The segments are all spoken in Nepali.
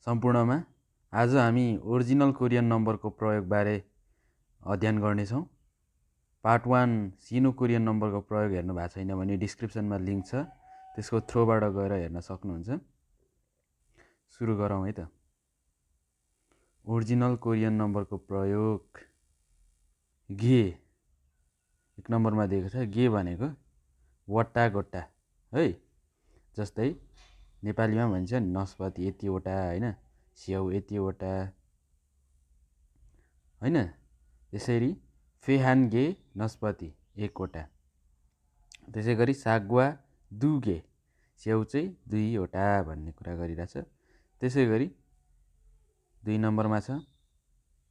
सम्पूर्णमा आज हामी ओरिजिनल कोरियन नम्बरको प्रयोगबारे अध्ययन गर्नेछौँ। पार्ट 1 सिनो कोरियन नम्बरको प्रयोग हेर्नु भएको छैन भने डिस्क्रिप्सनमा लिङ्क छ, त्यसको थ्रोबाट गएर हेर्न सक्नुहुन्छ। सुरु गरौँ है त। ओरिजिनल कोरियन नम्बरको प्रयोग गे 1 नम्बरमा दिएको छ। गे भनेको वटा गोटा है, जस्तै नेपालीमा भन्छ नि नस्पति यतिवटा होइन, स्याउ यतिवटा होइन। त्यसरी फेहानगे नस्पति 1वटा। त्यसै गरी सागवा दुगे स्याउ चाहिँ 2वटा भन्ने कुरा गरिरहेछ। त्यसै गरी 2 नम्बरमा छ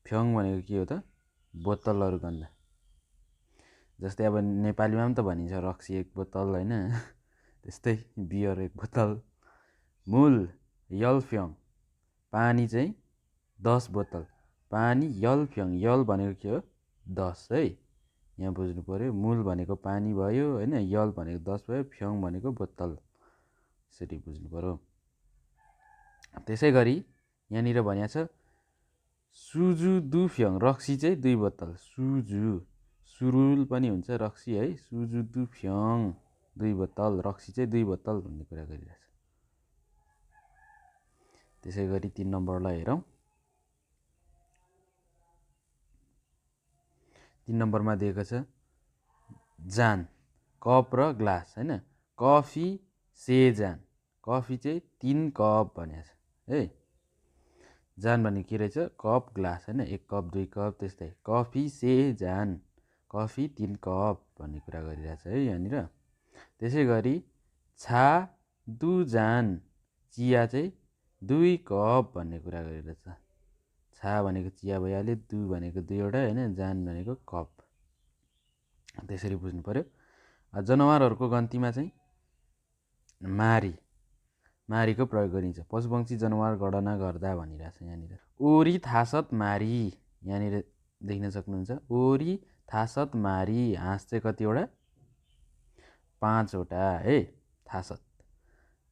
फ्योङ भनेको के हो त, बोतलहरू गन्दा। जस्तै अब नेपालीमा पनि त भनिन्छ रक्सी 1 बोतल होइन, त्यस्तै बियर 1 बोतल। मूल यलफ्योङ पानी चाहिँ 10 बोतल। पानी यलफ्योङ, यल भनेको के हो 10 है, यहाँ बुझ्नु पर्यो। मूल भनेको पानी भयो होइन, यल भनेको 10 भयो, फ्योङ भनेको बोतल, यसरी बुझ्नु पर्यो। त्यसै गरी यहाँनिर भनिएको छ सुजु दु फ्योङ, रक्सी चाहिँ 2 बोतल। सुजु सुरुल पनि हुन्छ रक्सी है, सुजु दु फ्योङ 2 बोतल, रक्सी चाहिँ 2 बोतल भन्ने कुरा गरिरहेछ। त्यसै गरी 3 नम्बरलाई हेरौँ। 3 नम्बरमा दिएको छ जान, कप र ग्लास होइन। कफी से जान, कफी चाहिँ 3 कप भनेको छ है। जान भने के रहेछ, कप ग्लास होइन, 1 कप 2 कप त्यस्तै। कफी से जान, कफी 3 कप भन्ने कुरा गरिरहेछ है यहाँनिर। त्यसै गरी छा दु जान, चिया चाहिँ 2 कप भन्ने कुरा गरिरहेछ। छा भनेको चिया भइहाल्यो, दु भनेको 2वटा होइन, जान भनेको कप, त्यसरी बुझ्नु पर्यो। जनावरहरूको गन्तीमा चाहिँ मारी, मारीको प्रयोग गरिन्छ। पशुपक्षी जनावर गणना गर्दा भनिरहेछ यहाँनिर। ओरी थासत मारी, यहाँनिर देख्न सक्नुहुन्छ ओरी थासत मारी, हाँस चाहिँ कतिवटा 5वटा है। थासत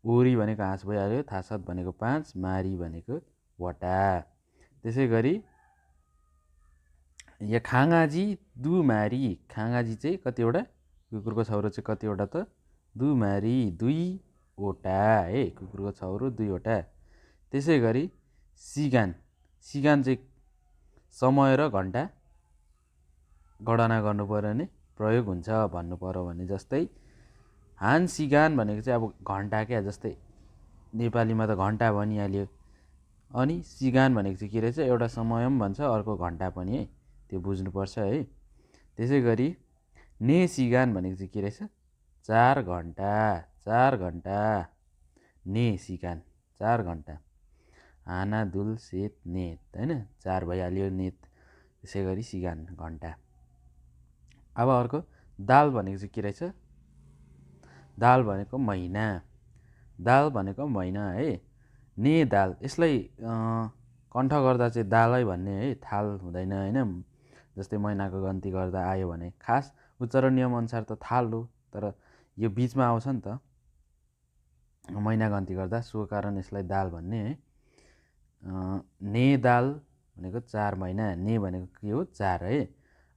ओरी भनेको हाँस भइहाल्यो, थासत भनेको 5, मारी भनेको वटा। त्यसै गरी यहाँ खाङाजी दु मारी, खाङाजी चाहिँ कतिवटा, कुकुरको छाउरो चाहिँ कतिवटा त 2 मारी 2वटा है, कुकुरको छाउरो 2वटा। त्यसै गरी सिगान, सिगान चाहिँ समय र घन्टा गणना गर्नु पर्यो भने प्रयोग हुन्छ भन्नु पर्यो भने, जस्तै हान सिगान भनेको चाहिँ अब घन्टा क्या, जस्तै नेपालीमा त घन्टा भनिहाल्यो। अनि सिगान भनेको चाहिँ के रहेछ, एउटा समय पनि भन्छ अर्को घन्टा पनि है, त्यो बुझ्नुपर्छ है। त्यसै गरी ने सिगान भनेको चाहिँ के रहेछ, 4 घन्टा, 4 घन्टा ने सिगान 4 घन्टा। हाना दुल सेत नेत होइन, 4 भइहाल्यो नेत। त्यसै गरी सिगान घन्टा। अब अर्को दाल भनेको चाहिँ के रहेछ, दाल भनेको महिना, दाल भनेको महिना है। ने दाल, यसलाई कण्ठ गर्दा चाहिँ दालै भन्ने है, थाल हुँदैन होइन। जस्तै महिनाको गन्ती गर्दा आयो भने खास उच्चारण नियम अनुसार त थाल हो, तर यो बिचमा आउँछ नि त महिना गन्ती गर्दा, सो कारण यसलाई दाल भन्ने है। ने दाल भनेको 4 महिना, ने भनेको के हो 4 है,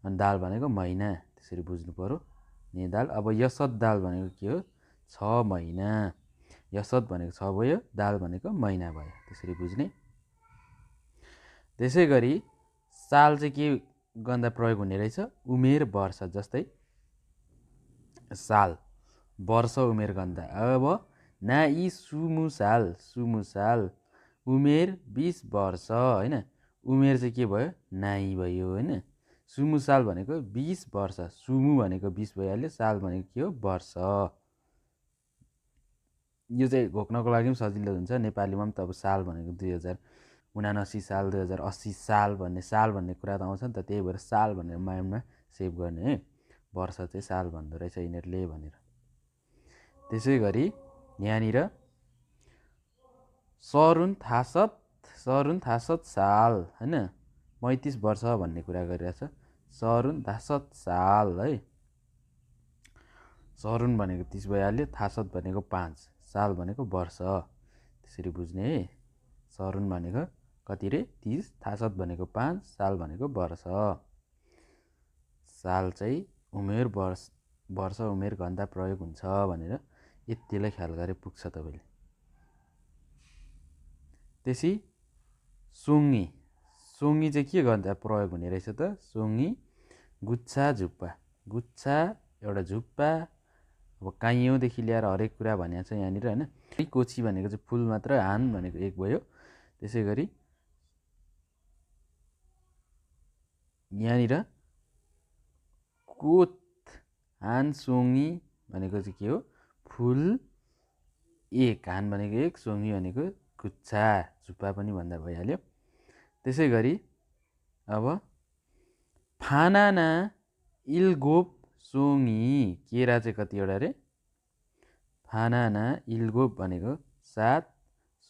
अनि दाल भनेको महिना, त्यसरी बुझ्नु पर्यो ने दाल। अब यसत दाल भनेको के हो 6 महिना, यसत भनेको 6 भयो, दाल भनेको महिना भयो, त्यसरी बुझ्ने। त्यसै गरी साल चाहिँ के गर्दा प्रयोग हुने रहेछ, उमेर वर्ष। जस्तै साल वर्ष उमेर गन्दा। अब नाइ सुमु साल, सुमु साल उमेर 20 वर्ष होइन, उमेर चाहिँ के भयो नाइ भयो होइन। सुमु साल भनेको 20 वर्ष, सुमु भनेको 20 भइहाल्यो, साल भनेको के हो वर्ष। यो चाहिँ घोक्नको लागि पनि सजिलो हुन्छ, नेपालीमा पनि त अब साल भनेको 2079 साल 2080 साल भन्ने, साल भन्ने कुरा त आउँछ नि त, त्यही भएर साल भनेर माइन्डमा सेभ गर्ने है, वर्ष चाहिँ साल भन्दो रहेछ यिनीहरूले भनेर। त्यसै गरी यहाँनिर सरुन थासत, सरुन थासत साल होइन, 35 वर्ष भन्ने कुरा गरिरहेछ। सरुन थासत साल है, सरुन भनेको 30 भइहाल्यो, थासत भनेको 5, साल भनेको वर्ष, त्यसरी बुझ्ने है। सरुन भनेको कति रे 30, थासत भनेको 5, साल भनेको वर्ष। साल चाहिँ उमेर, वर्ष उमेर घन्टा प्रयोग हुन्छ भनेर यतिलाई ख्याल गरे पुग्छ तपाईले। त्यसै सोङ्गी, सोङ्गी चाहिँ के गर्दा प्रयोग हुने रहेछ त? सोङ्गी गुच्छा झुप्पा, गुच्छा एउटा झुप्पा, अब काइयोदेखि लिएर हरेक कुरा भनेको छ यहाँनिर होइन। कोची भनेको चाहिँ फुल मात्र, हान भनेको एक भयो। त्यसै गरी यहाँनिर कोत, हान सोङ्गी भनेको चाहिँ के हो? फुल एक, हान भनेको एक, सोङ्गी भनेको गुच्छा, झुप्पा पनि भन्दा भइहाल्यो। त्यसै गरी अब फानाना इल्गोप सोङ्गी, केरा चाहिँ कतिवटा रे? फानाना इल्गोप भनेको 7,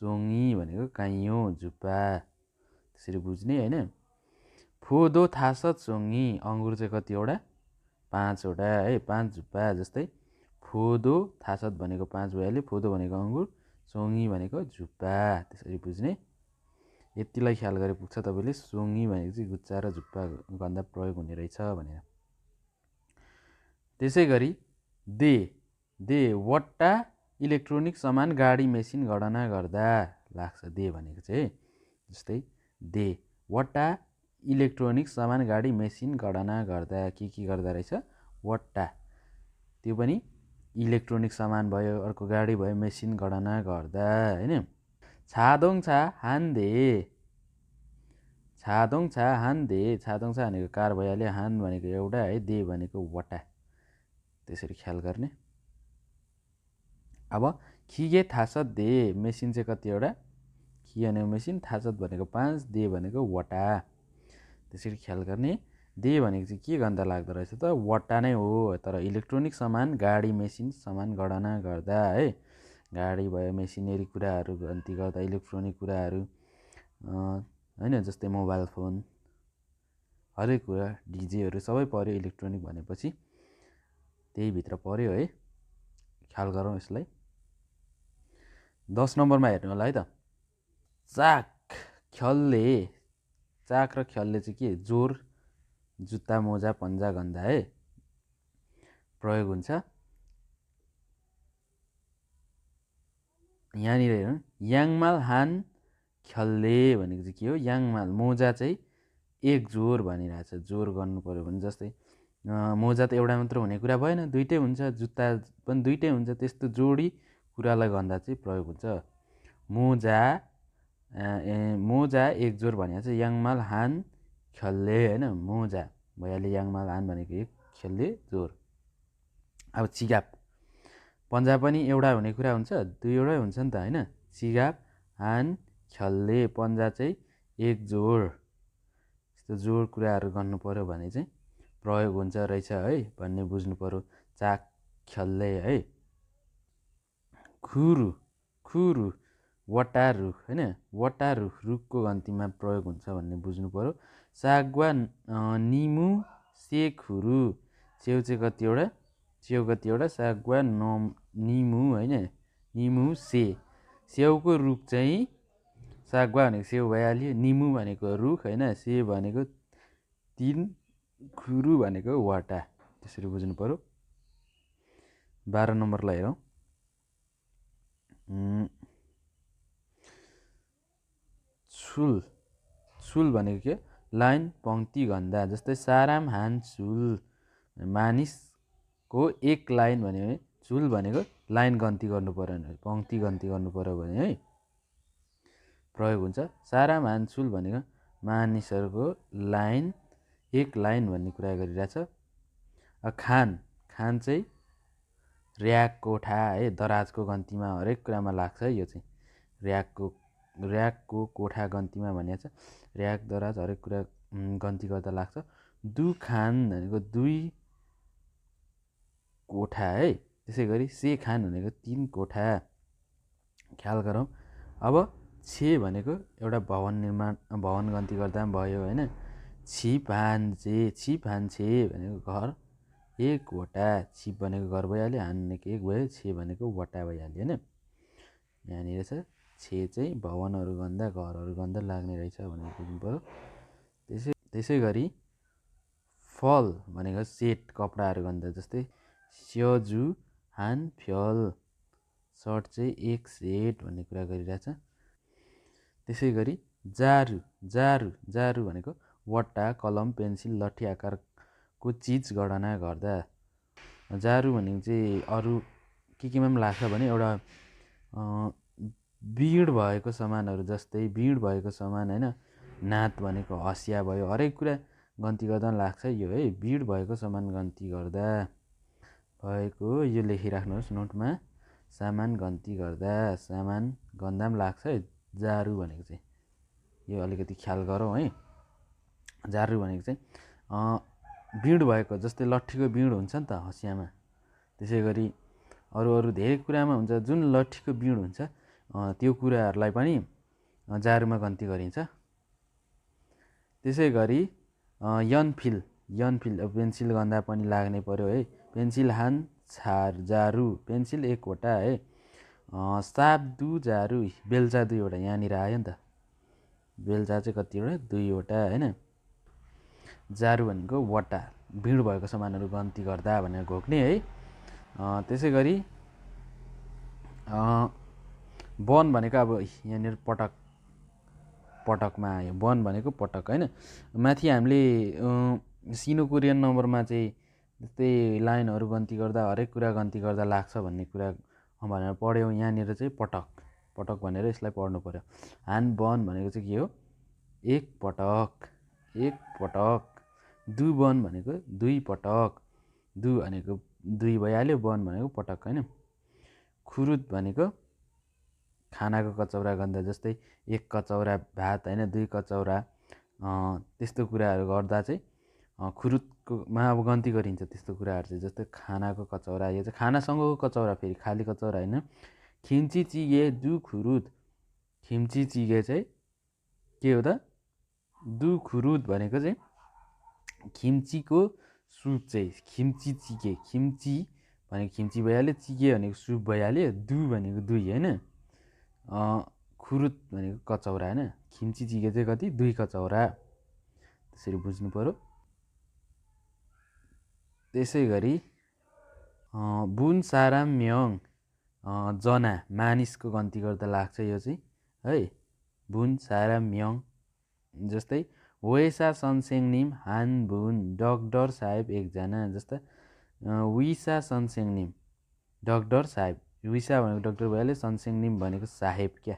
सोङ्गी भनेको काइयो, झुप्पा, त्यसरी बुझ्ने होइन। फोदो थासत सोङ्गी, अङ्गुर चाहिँ कतिवटा? 5 वटा है, 5 झुप्पा। जस्तै फोदो थासत भनेको 5 भइहाल्यो, फोदो भनेको अङ्गुर, सोङ्गी भनेको झुप्पा, त्यसरी बुझ्ने। यतिलाई ख्याल गरे पुग्छ तपाईँले सोङ्गी भनेको चाहिँ गुच्छा र झुप्पा भन्दा प्रयोग हुने रहेछ भनेर। त्यसै गरी दे, दे वटा इलेक्ट्रोनिक सामान गाडी मेसिन गणना गर्दा लाग्छ दे भनेको चाहिँ। जस्तै दे वटा इलेक्ट्रोनिक सामान गाडी मेसिन गणना गर्दा के गर्दा रहेछ? वटा, त्यो पनि इलेक्ट्रोनिक सामान भयो, अर्को गाडी भयो, मेसिन गणना गर्दा होइन। छादोङ छा हान्दे, छादोङ छा हान्दे, छादोङ छा भनेको कार भइहाल्यो, हान भनेको एउटा है, दे भनेको वटा, त्यसरी ख्याल गर्ने। अब खिगे थासत दे, मेसिन चाहिँ कतिवटा? खि भनेको मेसिन, थासत भनेको 5, दे भनेको वटा, त्यसरी ख्याल गर्ने। दे भनेको चाहिँ के गन्दा लाग्दो रहेछ त? वटा नै हो, तर इलेक्ट्रोनिक सामान गाडी मेसिन सामान गणना गर्दा है, गाडी भयो, मेसिनेरी कुराहरू गन्ती गर्दा, इलेक्ट्रोनिक कुराहरू होइन, जस्तै मोबाइल फोन, हरेक कुरा, डिजेहरू सबै पऱ्यो इलेक्ट्रोनिक भनेपछि, त्यही भित्र पऱ्यो है, ख्याल गरौँ यसलाई। 10 नम्बरमा हेर्नु होला है त। चाक ख्यल्ले, चाक र ख्यल्ले चाहिँ के? जोर, जुत्ता, मोजा, पन्जा गन्दा है प्रयोग हुन्छ। यहाँनिर हेर्नु, याङमाल हान ख्यल्ले भनेको चाहिँ के हो? याङमाल मोजा चाहिँ एक जोर भनिरहेछ, जोर गर्नु पऱ्यो भने। जस्तै मोजा त एउटा मात्र हुने कुरा भएन, दुइटै हुन्छ, जुत्ता पनि दुइटै हुन्छ, त्यस्तो जोडी कुरालाई भन्दा चाहिँ प्रयोग हुन्छ। मोजा, मोजा एक जोर भनेको चाहिँ याङमाल हान ख्यल्ले होइन, मोजा भइहाल्यो, याङमाल हान भनेको एक, ख्यल्ले जोर। अब चिगाप, पन्जा पनि एउटा हुने कुरा हुन्छ, दुईवटै हुन्छ नि त होइन। चिगाप हान ख्यल्ले, पन्जा चाहिँ एक जोड, यस्तो जोड कुराहरू गर्नु पऱ्यो भने चाहिँ प्रयोग हुन्छ रहेछ है भन्ने बुझ्नु पऱ्यो। चाक ख्यल्ले है। खुरु, खुरु वटा रुख होइन, वटा रुख, रुखको गन्तीमा प्रयोग हुन्छ भन्ने बुझ्नु पऱ्यो। सागवा निमु से खुरु, च्याउ चाहिँ कतिवटा? च्याउ कतिवटा? सागवा निमु होइन, निमु से, स्याउको रुख चाहिँ, सागवा भनेको स्याउ भइहाल्यो, निमु भनेको रुख होइन, से भनेको 3, खुरु भनेको वटा, त्यसरी बुझ्नु पऱ्यो। 12 नम्बरलाई हेरौँ। छुल, छुल भनेको के? लाइन, पङ्क्ति गन्दा। जस्तै साराम हान छुल, मानिसको एक लाइन भन्यो भने, छुल भनेको लाइन गन्ती गर्नु पऱ्यो भने, पङ्क्ति गन्ती गर्नु पऱ्यो भने है प्रयोग हुन्छ। साराम हान छुल भनेको मानिसहरूको लाइन, एक लाइन भन्ने कुरा गरिरहेछ। खान, खान चाहिँ र्याक, कोठा है, दराजको गन्तीमा हरेक कुरामा लाग्छ है, यो चाहिँ र्याकको कोठा गन्तीमा भनिएको छ। र्याक, दराज हरेक कुरा गन्ती गर्दा लाग्छ। दुखान भनेको 2 कोठा है, त्यसै गरी से खान भनेको 3 कोठा, ख्याल गरौँ। अब छे भनेको एउटा भवन निर्माण, भवन गन्ती गर्दा पनि भयो होइन। छिपहान्छे, छिपहान्छे भनेको घर, एक वटा, छिप भनेको घर भइहाल्यो, हान भनेको एक भयो, छे भनेको वटा भइहाल्यो होइन। यहाँनिर छ छे चाहिँ भवनहरू गन्दा घरहरू गन्दा लाग्ने रहेछ भनेर बुझ्नु पऱ्यो। त्यसै गरी फल भनेको सेट कपडाहरू गन्दा, जस्तै स्यजु हान फ्यल सर्ट चाहिँ एक सेट भन्ने कुरा गरिरहेछ। त्यसै गरी जारु जारु जारु भनेको वट्टा कलम पेन्सिल लट्ठी आकारको चिज गणना गर्दा। जारु भनेको चाहिँ अरू केमा पनि लाग्छ भने एउटा बिँड भएको सामानहरू, जस्तै बिँड भएको सामान होइन, नात भनेको हँसिया भयो, हरेक कुरा गन्ती गर्दा लाग्छ यो है। बिँड भएको सामान गन्ती गर्दा भएको यो लेखिराख्नुहोस् नोटमा, सामान गन्ती गर्दा, सामान गन्दा पनि लाग्छ है जारु भनेको चाहिँ। यो अलिकति ख्याल गरौँ है। जारु भनेको चाहिँ बिँड भएको, जस्तै लट्ठीको बिँड हुन्छ नि त हँसियामा, त्यसै गरी अरू धेरै कुरामा हुन्छ जुन लट्ठीको बिँड हुन्छ, त्यो कुराहरूलाई पनि जारुमा गन्ती गरिन्छ। त्यसै गरी यनफिल अब पेन्सिल गन्दा पनि लाग्नै पर्यो है। पेन्सिल हान छार जारु पेन्सिल एकवटा है। साप दु जारु बेल्चा दुईवटा, यहाँनिर आयो नि त, बेल्चा चाहिँ कतिवटा, दुईवटा होइन। जारु भनेको वटा, भिड भएको सामानहरू गन्ती गर्दा भनेर घोक्ने है। त्यसै गरी वन भनेको अब यहाँनिर पटकमा आयो, वन भनेको पटक होइन। माथि हामीले सिनो कोरियन नम्बरमा चाहिँ जस्तै लाइनहरू गन्ती गर्दा, हरेक कुरा गन्ती गर्दा लाग्छ भन्ने कुरा भनेर पढ्यौँ। यहाँनिर चाहिँ पटक भनेर यसलाई पढ्नु पर्यो। हान वन भनेको चाहिँ के हो, एक पटक। दु वन भनेको दुई पटक, दु भनेको दुई भइहाल्यो, वन भनेको पटक होइन। खुरुद भनेको खानाको कचौरा गन्दा, जस्तै एक कचौरा भात होइन, दुई कचौरा त्यस्तो कुराहरू गर्दा चाहिँ खुरुदकोमा अब गन्ती गरिन्छ त्यस्तो कुराहरू चाहिँ। जस्तै खानाको कचौरा, यो चाहिँ खानासँगको कचौरा, फेरि खाली कचौरा होइन। खिम्ची चिगे दु खुरुद, खिम्ची चिगे चाहिँ के हो त, दु खुरुद भनेको चाहिँ खिम्चीको सुप चाहिँ खिम्ची चिगे, खिम्ची भनेको खिम्ची भइहाल्यो, चिगे भनेको सुप भइहाल्यो, दु भनेको दुई होइन, खुरुद भनेको कचौरा होइन। खिम्ची चिगे चाहिँ कति, दुई कचौरा, त्यसरी बुझ्नु पर्यो। त्यसै गरी बुन सारा म्यङ जना मानिसको गन्ती गर्दा लाग्छ यो चाहिँ है। बुन सारा म्यङ, जस्तै वेसा सनसेङ निम हान बुन डक्टर साहेब एकजना, जस्तै विसा सनसेङ निम डक्टर साहेब, विसा भनेको डक्टर भइहाल्यो, सनसेङ निम भनेको साहेब क्या।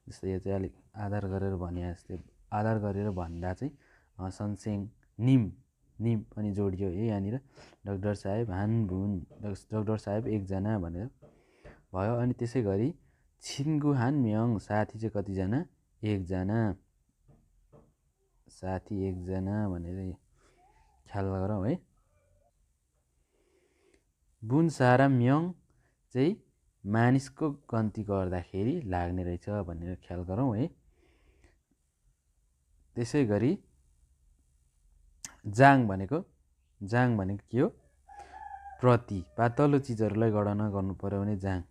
जस्तै यो चाहिँ अलिक आधार गरेर भने जस्तै, आधार गरेर भन्दा चाहिँ सनसेङ निम पनि जोडियो है यहाँनिर। डक्टर साहेब हान बुन डक्टर साहेब एकजना भनेर भयो। अनि त्यसै गरी छिन्गु हान म्यङ साथी चाहिँ कतिजना, एकजना, साथी एकजना भनेर ख्याल गरौँ है। बुन सारा म्यङ चाहिँ मानिसको गन्ती गर्दाखेरि लाग्ने रहेछ भनेर ख्याल गरौँ है। त्यसै गरी जाङ भनेको के हो, प्रति, पातलो चिजहरूलाई गणना गर्नु पर्यो भने जाङ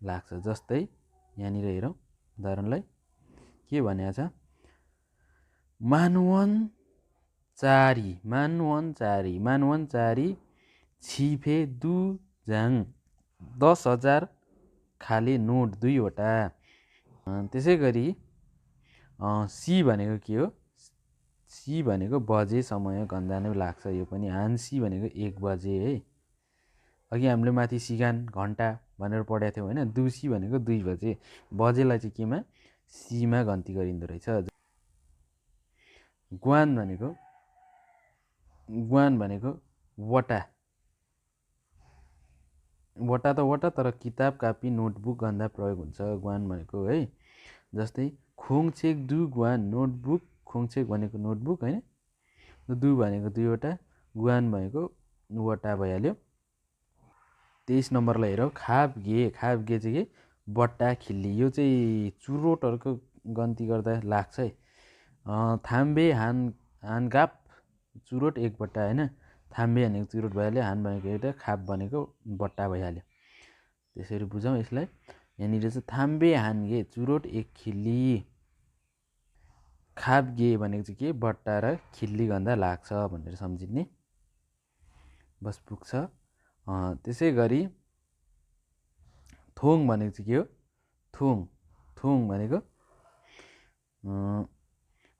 लाग्छ। जस्तै यहाँनिर हेरौँ उदाहरणलाई, के भनेको छ, मानवन चारी छिफे दु जाङ 10,000 खाले नोट दुईवटा। त्यसै गरी सी भनेको के हो, सी भनेको बजे समय गन्दा नै लाग्छ यो पनि। हान्सी भनेको 1 बजे है। अघि हामीले माथि सिगान घन्टा भनेर पढेको थियौँ होइन। दुसी भनेको 2 बजे, बजेलाई चाहिँ केमा, सीमा गन्ती गरिँदो रहेछ। ग्वान भनेको वटा त वटा, तर किताब कापी नोटबुक गन्दा प्रयोग हुन्छ ग्वान भनेको है। जस्तै खोङछेक दु ग्वान नोटबुक, खोङछेक भनेको नोटबुक होइन, दु भनेको दुईवटा, ग्वान भनेको वटा भइहाल्यो। 23 नम्बरलाई हेरौँ, खापगे चाहिँ के, बट्टा खिल्ली, यो चाहिँ चुरोटहरूको गन्ती गर्दा लाग्छ है। थाम्बे हानगाप चुरोट एक बट्टा होइन, थाम्बे भनेको चुरोट भइहाल्यो, हान भनेको एउटा, खाप भनेको बट्टा भइहाल्यो। त्यसरी बुझौँ यसलाई। यहाँनिर चाहिँ थाम्बे हान्गे चुरोट एक खिल्ली। खाबगे भनेको चाहिँ के बट्टा र खिल्ली गन्दा लाग्छ भनेर सम्झिने बस पुग्छ। त्यसै गरी थोङ भनेको चाहिँ के हो थोङ। थोङ भनेको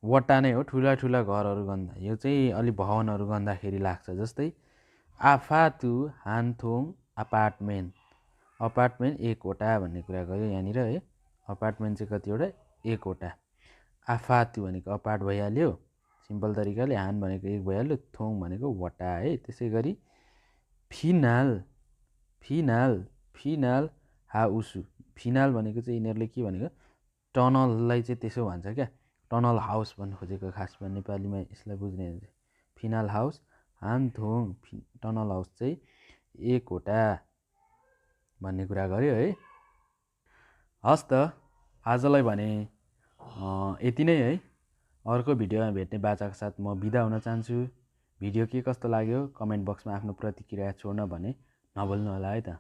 वटा नै हो ठुला ठुला घरहरू गन्दा। यो चाहिँ अलि भवनहरू गन्दाखेरि लाग्छ। जस्तै आफातु हानथोङ अपार्टमेन्ट। अपार्टमेन्ट एकवटा भन्ने कुरा गयो यहाँनिर है। अपार्टमेन्ट चाहिँ कतिवटा एकवटा। आफातु भनेको अपार्ट भइहाल्यो सिम्पल तरिकाले। हान भनेको एक भइहाल्यो। थोङ भनेको वटा है। त्यसै गरी फिनाल फिनाल फिनाल हाउसु। फिनाल भनेको चाहिँ यिनीहरूले के भनेको टनललाई चाहिँ त्यसो भन्छ क्या टनल हाउस भन्नु खोजेको खासमा नेपालीमा यसलाई बुझ्ने हो भने फिनाल हाउस हानथोङ टनल हाउस चाहिँ एकवटा भन्ने कुरा गर्यो है। हस् त आजलाई भने यति नै है। अर्को भिडियोमा भेट्ने बाचाको साथ म बिदा हुन चाहन्छु। भिडियो के कस्तो लाग्यो कमेन्ट बक्समा आफ्नो प्रतिक्रिया छोड्न भने नभुल्नु होला है त।